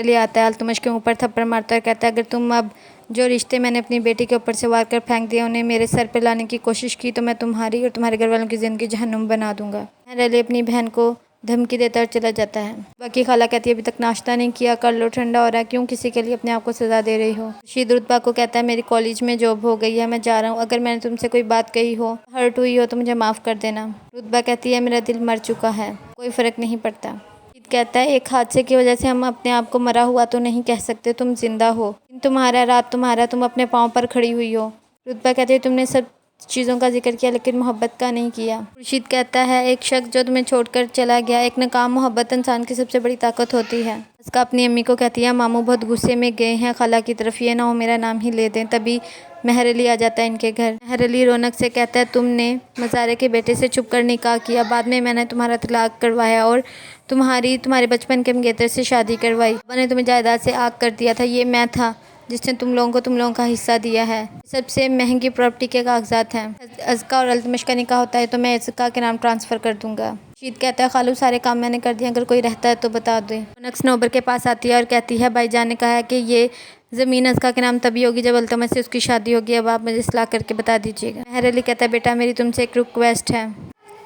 मेहर आता है, अल्तमश के ऊपर थप्पड़ मारता है और कहता है अगर तुम अब जो रिश्ते मैंने अपनी बेटी के ऊपर से वार कर फेंक दिए उन्हें मेरे सर पे लाने की कोशिश की तो मैं तुम्हारी और तुम्हारे घर वालों की ज़िंदगी जहन्नुम बना दूंगा। मेहर अपनी बहन को धमकी देता और चला जाता है। बाकी खाला कहती है अभी तक नाश्ता नहीं किया, कर लो, ठंडा हो रहा है, क्यों किसी के लिए अपने आप को सज़ा दे रही हो। शीद रुतबा को कहता है मेरी कॉलेज में जॉब हो गई है, मैं जा रहा हूँ, अगर मैंने तुमसे कोई बात कही हो, हर्ट हुई हो तो मुझे माफ़ कर देना। रुतबा कहती है मेरा दिल मर चुका है, कोई फ़र्क नहीं पड़ता। शीद कहता है एक हादसे की वजह से हम अपने आप को मरा हुआ तो नहीं कह सकते, तुम जिंदा हो, तुम्हारा रात तुम्हारा, तुम अपने पाँव पर खड़ी हुई हो। रुतबा कहती है तुमने सब चीज़ों का जिक्र किया लेकिन मोहब्बत का नहीं किया। खुर्शीद कहता है एक शख्स जो तुम्हें छोड़कर चला गया, एक नाकाम मोहब्बत इंसान की सबसे बड़ी ताकत होती है। उसका अपनी अम्मी को कहती है मामू बहुत गुस्से में गए हैं खाला की तरफ, ये ना हो मेरा नाम ही ले दें। तभी मेहर अली आ जाता है इनके घर। मेहर अली रौनक से कहता है तुमने मज़ारे के बेटे से छुप कर निकाह किया, बाद में मैंने तुम्हारा तलाक करवाया और तुम्हारे बचपन के मंगेतर से शादी करवाई। मैंने तुम्हें जायदाद से आग कर दिया था, ये मैं था जिसने तुम लोगों का हिस्सा दिया है। सबसे महंगी प्रॉपर्टी के कागजात हैं। अज़का और अल्तमश का निकाह होता है तो मैं अज़का के नाम ट्रांसफ़र कर दूंगा। शीद कहता है खालू सारे काम मैंने कर दिए, अगर कोई रहता है तो बता दे। रौनक सनोबर के पास आती है और कहती है भाईजान ने कहा है कि ये ज़मीन अज़का के नाम तभी होगी जब अल्तमश से उसकी शादी होगी, अब आप मुझे इस्लाह करके बता दीजिएगा। मेहर अली कहता है बेटा मेरी तुमसे एक रिक्वेस्ट है,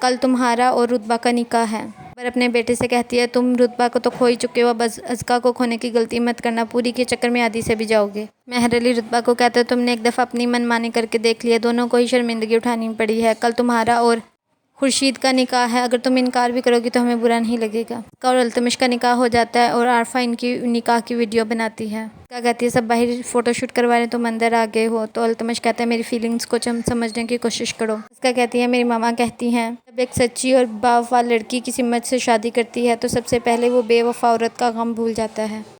कल तुम्हारा और रुतबा का निकाह है। पर अपने बेटे से कहती है तुम रुतबा को तो खो ही चुके हो, अब अज़का को खोने की गलती मत करना, पूरी के चक्कर में आदि से भी जाओगे। मेहर अली रुतबा को कहते हैं तुमने एक दफ़ा अपनी मनमानी करके देख लिया, दोनों को ही शर्मिंदगी उठानी पड़ी है। कल तुम्हारा और खुर्शीद का निकाह है, अगर तुम इनकार भी करोगी तो हमें बुरा नहीं लगेगा। और अल्तमश का निकाह हो जाता है और आरफा इनकी निकाह की वीडियो बनाती है। क्या कहती है सब बाहर फ़ोटोशूट करवा रहे तुम अंदर आ गए हो, तो अल्तमश कहता है मेरी फीलिंग्स को समझने की कोशिश करो। उसका कहती है मेरी मामा कहती हैं जब एक सच्ची और बावफा लड़की किसी मर्द से शादी करती है तो सबसे पहले वो बेवफा औरत का गम भूल जाता है।